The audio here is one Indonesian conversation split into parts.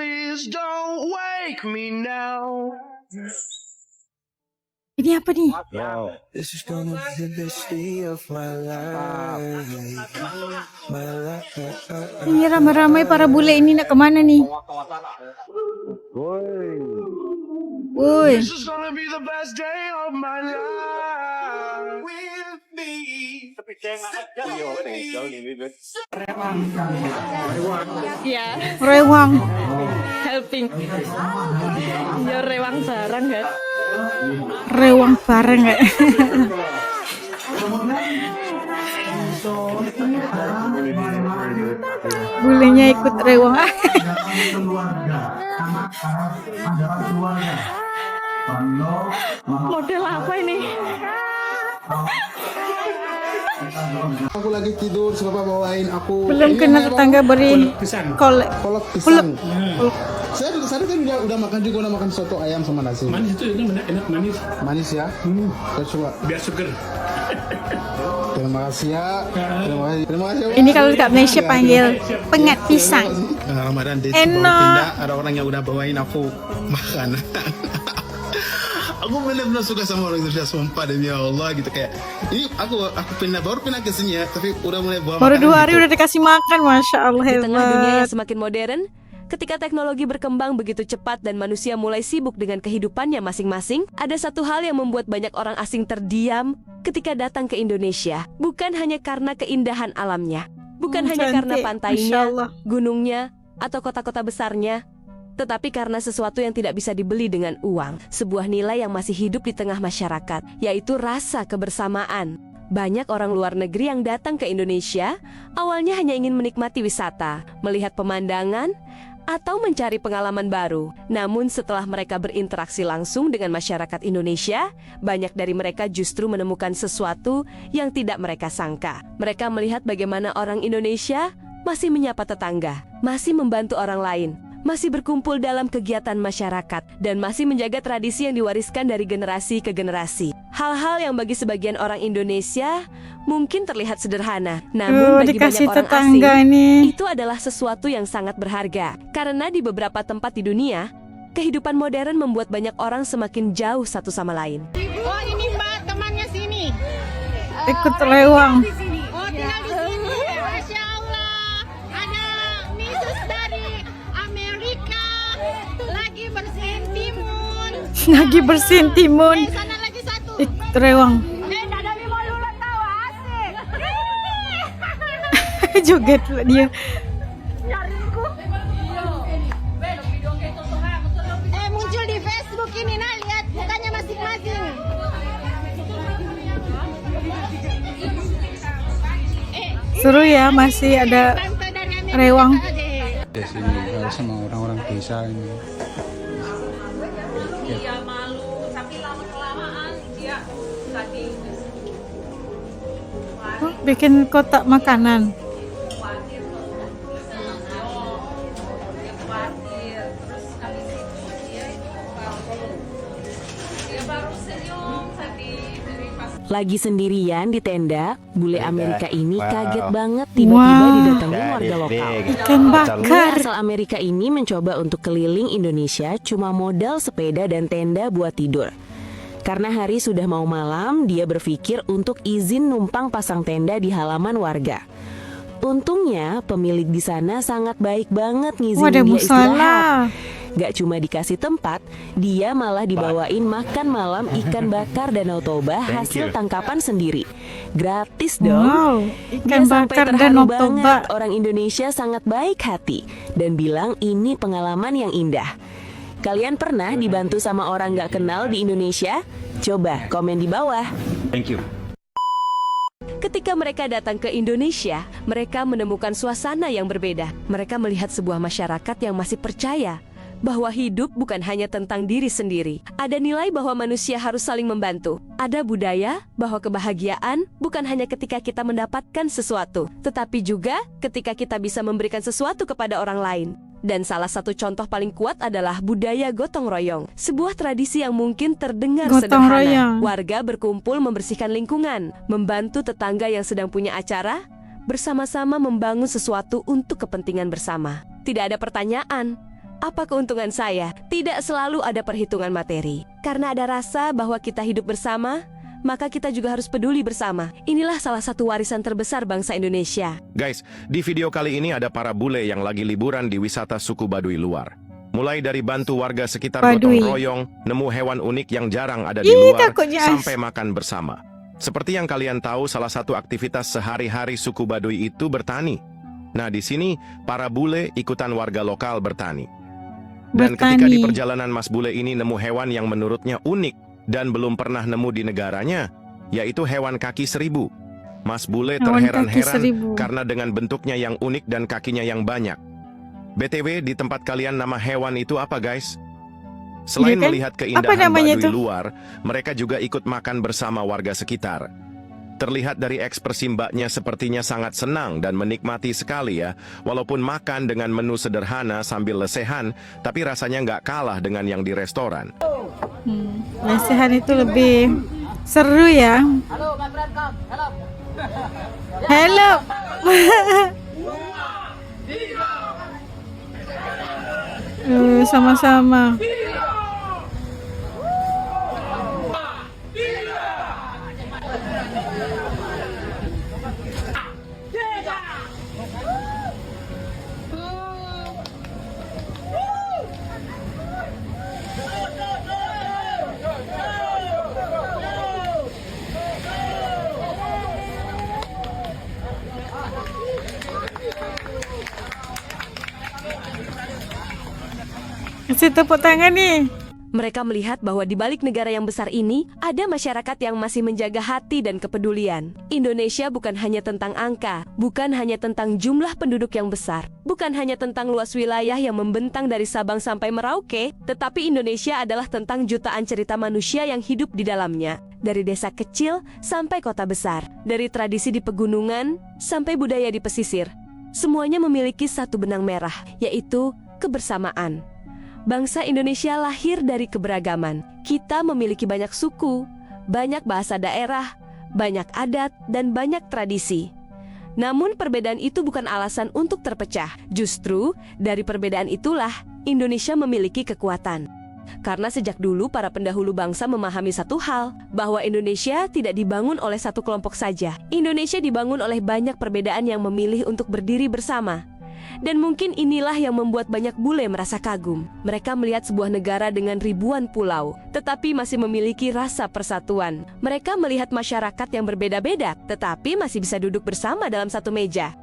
Please don't wake me now. Ini apa nih? Wow. This is gonna be the best day of my life. My life. Ini ramai-ramai para bule ini nak kemana nih? Woi. Woi, This is gonna be the best day of my life. With me. rewang. Helping. Ya rewang barang kan. Rewang bareng kayak. Bulenya ikut rewang. Model apa ini? Aku lagi tidur, siapa bawain aku? Belum Ini kena namanya tetangga beri kolek. kolak pisang. Saya kan udah makan juga, udah makan soto ayam sama nasi. Manis itu enak manis. Manis ya? Saya coba. Biar seger. Terima kasih ya. Terima kasih. Ini kalau dekat Malaysia panggil pengat pisang. Ramadan deh. Enak. Ada orang yang udah bawain aku makan. Aku benar-benar suka sama orang Indonesia, sumpah demi Allah gitu, kayak ini aku baru pindah ke sini ya, tapi udah mulai bawa Baru 2 makanan hari gitu. udah dikasih makan, masya Allah Di tengah dunia yang hebat. semakin modern, ketika teknologi berkembang begitu cepat dan manusia mulai sibuk dengan kehidupannya masing-masing, ada satu hal yang membuat banyak orang asing terdiam ketika datang ke Indonesia. Bukan hanya karena keindahan alamnya, bukan hanya karena Cantik, Masya pantainya, Allah. gunungnya, atau kota-kota besarnya, tetapi karena sesuatu yang tidak bisa dibeli dengan uang. Sebuah nilai yang masih hidup di tengah masyarakat, yaitu rasa kebersamaan. Banyak orang luar negeri yang datang ke Indonesia awalnya hanya ingin menikmati wisata, melihat pemandangan, atau mencari pengalaman baru. Namun setelah mereka berinteraksi langsung dengan masyarakat Indonesia, banyak dari mereka justru menemukan sesuatu yang tidak mereka sangka. Mereka melihat bagaimana orang Indonesia masih menyapa tetangga, masih membantu orang lain, masih berkumpul dalam kegiatan masyarakat, dan masih menjaga tradisi yang diwariskan dari generasi ke generasi. Hal-hal yang bagi sebagian orang Indonesia mungkin terlihat sederhana, namun bagi banyak Dikasih orang tetangga asing, nih. itu adalah sesuatu yang sangat berharga. Karena di beberapa tempat di dunia, kehidupan modern membuat banyak orang semakin jauh satu sama lain. Oh ini mbak temannya sini. Ikut rewang. Oh tinggal di sini. Masya Allah. Ada Mrs. dari Amerika lagi bersihin timun. Lagi bersihin timun. Sana lagi satu. Ikut rewang. Ada lima lulat tahu asik. Joget lah dia. Nyariku. Muncul di Facebook ini, nah lihat mukanya masing-masing. Seru ya, masih ada Tante dari Amerika rewang. ada. Ya sini kalau sama orang-orang desa ini. Oh, bikin kotak makanan. Lagi sendirian di tenda, bule Amerika ini Wow. kaget banget tiba-tiba Wow. didatangi That warga is lokal. big. Ikan bakar. Bule asal Amerika ini mencoba untuk keliling Indonesia cuma modal sepeda dan tenda buat tidur. Karena hari sudah mau malam, dia berpikir untuk izin numpang pasang tenda di halaman warga. Untungnya pemilik di sana sangat baik banget Wah, ngizinin ada dia istirahat. musola. Gak cuma dikasih tempat, dia malah dibawain makan malam ikan bakar Danau Toba hasil tangkapan sendiri. Gratis dong. Wow, ikan Dia sampai bakar terharu Danau banget. Toba. Orang Indonesia sangat baik hati dan bilang ini pengalaman yang indah. Kalian pernah dibantu sama orang gak kenal di Indonesia? Coba komen di bawah. Thank you. Ketika mereka datang ke Indonesia, mereka menemukan suasana yang berbeda. Mereka melihat sebuah masyarakat yang masih percaya bahwa hidup bukan hanya tentang diri sendiri. Ada nilai bahwa manusia harus saling membantu. Ada budaya bahwa kebahagiaan bukan hanya ketika kita mendapatkan sesuatu, tetapi juga ketika kita bisa memberikan sesuatu kepada orang lain. Dan salah satu contoh paling kuat adalah budaya gotong royong. Sebuah tradisi yang mungkin terdengar Gotong sederhana. royong. Warga berkumpul membersihkan lingkungan, membantu tetangga yang sedang punya acara, bersama-sama membangun sesuatu untuk kepentingan bersama. Tidak ada pertanyaan, Apa keuntungan saya? Tidak selalu ada perhitungan materi. Karena ada rasa bahwa kita hidup bersama, maka kita juga harus peduli bersama. Inilah salah satu warisan terbesar bangsa Indonesia. Guys, di video kali ini ada para bule yang lagi liburan di wisata suku Baduy luar. Mulai dari bantu warga sekitar Baduy. gotong royong, nemu hewan unik yang jarang ada di Ih, luar, takutnya. sampai makan bersama. Seperti yang kalian tahu, salah satu aktivitas sehari-hari suku Baduy itu bertani. Nah, di sini para bule ikutan warga lokal bertani. Dan ketika di perjalanan Mas Bule ini nemu hewan yang menurutnya unik dan belum pernah nemu di negaranya, yaitu hewan kaki seribu. Mas Bule Hewan kaki terheran-heran seribu. karena dengan bentuknya yang unik dan kakinya yang banyak. BTW, di tempat kalian nama hewan itu apa, guys? Selain Iya kan? melihat Apa keindahan namanya Baduy tuh? luar, mereka juga ikut makan bersama warga sekitar. Terlihat dari ekspresi mbaknya sepertinya sangat senang dan menikmati sekali ya. Walaupun makan dengan menu sederhana sambil lesehan, tapi rasanya nggak kalah dengan yang di restoran. Lesehan itu lebih seru ya. Hello. Sama-sama. Kasih tepuk tangan nih. Mereka melihat bahwa di balik negara yang besar ini, ada masyarakat yang masih menjaga hati dan kepedulian. Indonesia bukan hanya tentang angka, bukan hanya tentang jumlah penduduk yang besar, bukan hanya tentang luas wilayah yang membentang dari Sabang sampai Merauke, tetapi Indonesia adalah tentang jutaan cerita manusia yang hidup di dalamnya. Dari desa kecil sampai kota besar, dari tradisi di pegunungan sampai budaya di pesisir. Semuanya memiliki satu benang merah, yaitu kebersamaan. Bangsa Indonesia lahir dari keberagaman. Kita memiliki banyak suku, banyak bahasa daerah, banyak adat, dan banyak tradisi. Namun perbedaan itu bukan alasan untuk terpecah. Justru dari perbedaan itulah Indonesia memiliki kekuatan. Karena sejak dulu para pendahulu bangsa memahami satu hal, bahwa Indonesia tidak dibangun oleh satu kelompok saja. Indonesia dibangun oleh banyak perbedaan yang memilih untuk berdiri bersama. Dan mungkin inilah yang membuat banyak bule merasa kagum. Mereka melihat sebuah negara dengan ribuan pulau, tetapi masih memiliki rasa persatuan. Mereka melihat masyarakat yang berbeda-beda, tetapi masih bisa duduk bersama dalam satu meja.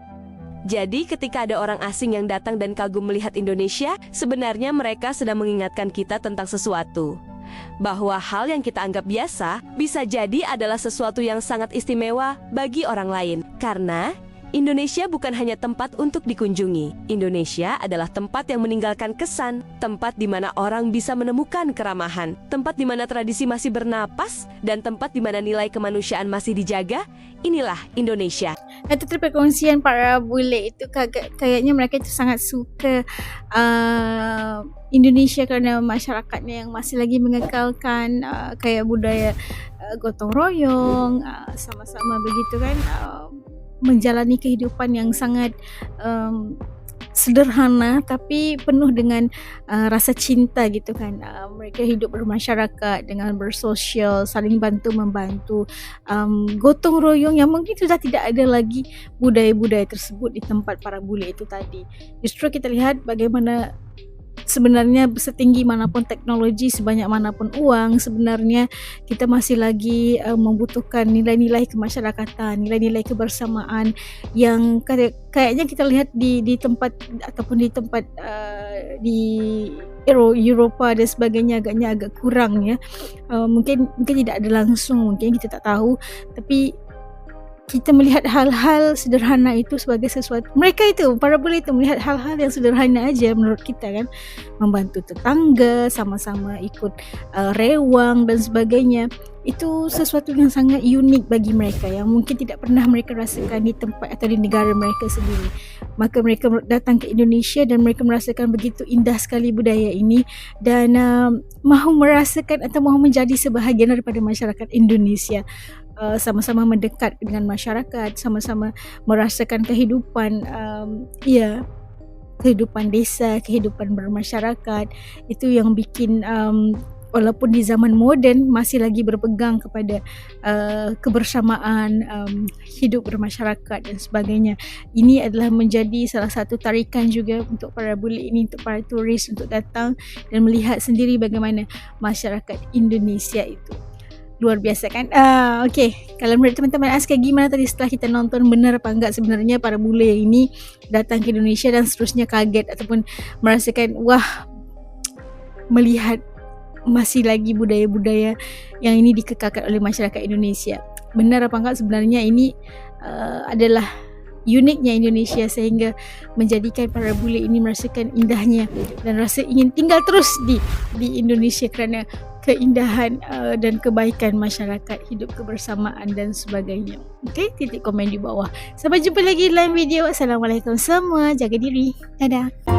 Jadi ketika ada orang asing yang datang dan kagum melihat Indonesia, sebenarnya mereka sedang mengingatkan kita tentang sesuatu. Bahwa hal yang kita anggap biasa, bisa jadi adalah sesuatu yang sangat istimewa bagi orang lain. Karena Indonesia bukan hanya tempat untuk dikunjungi. Indonesia adalah tempat yang meninggalkan kesan, tempat di mana orang bisa menemukan keramahan, tempat di mana tradisi masih bernapas, dan tempat di mana nilai kemanusiaan masih dijaga. Inilah Indonesia. Itu perkongsian para bule itu kayaknya mereka itu sangat suka Indonesia karena masyarakatnya yang masih lagi mengekalkan kayak budaya gotong royong, sama-sama begitu kan. Menjalani kehidupan yang sangat sederhana tapi penuh dengan rasa cinta gitu kan. Mereka hidup bermasyarakat dengan bersosial, saling bantu-membantu, gotong royong yang mungkin sudah tidak ada lagi budaya-budaya tersebut di tempat para bule itu tadi. Justru kita lihat bagaimana sebenarnya setinggi manapun teknologi, sebanyak manapun uang, sebenarnya kita masih lagi membutuhkan nilai-nilai kemasyarakatan, nilai-nilai kebersamaan yang kayaknya kita lihat di tempat ataupun di tempat di Eropa dan sebagainya agak kurang ya. Mungkin tidak ada langsung, mungkin kita tak tahu, tapi kita melihat hal-hal sederhana itu sebagai sesuatu. Mereka itu, para bule itu melihat hal-hal yang sederhana aja menurut kita kan. Membantu tetangga, sama-sama ikut rewang dan sebagainya. Itu sesuatu yang sangat unik bagi mereka yang mungkin tidak pernah mereka rasakan di tempat atau di negara mereka sendiri. Maka mereka datang ke Indonesia dan mereka merasakan begitu indah sekali budaya ini dan mahu merasakan atau mahu menjadi sebahagian daripada masyarakat Indonesia. Sama-sama mendekat dengan masyarakat, sama-sama merasakan kehidupan. kehidupan desa, kehidupan bermasyarakat. Itu yang bikin walaupun di zaman moden masih lagi berpegang kepada kebersamaan, hidup bermasyarakat dan sebagainya. Ini adalah menjadi salah satu tarikan juga untuk para bule ini, untuk para turis untuk datang dan melihat sendiri bagaimana masyarakat Indonesia itu. Luar biasa kan? Okay. Kalau menurut teman-teman Aska, gimana tadi setelah kita nonton, benar apa enggak sebenarnya para bule ini datang ke Indonesia dan seterusnya kaget ataupun merasakan wah, melihat masih lagi budaya-budaya yang ini dikekalkan oleh masyarakat Indonesia. Benar apa enggak sebenarnya ini adalah uniknya Indonesia sehingga menjadikan para bule ini merasakan indahnya dan rasa ingin tinggal terus di Indonesia kerana keindahan dan kebaikan masyarakat, hidup kebersamaan dan sebagainya. Okey, titik komen di bawah. Sampai jumpa lagi dalam video. Assalamualaikum semua. Jaga diri. Dadah.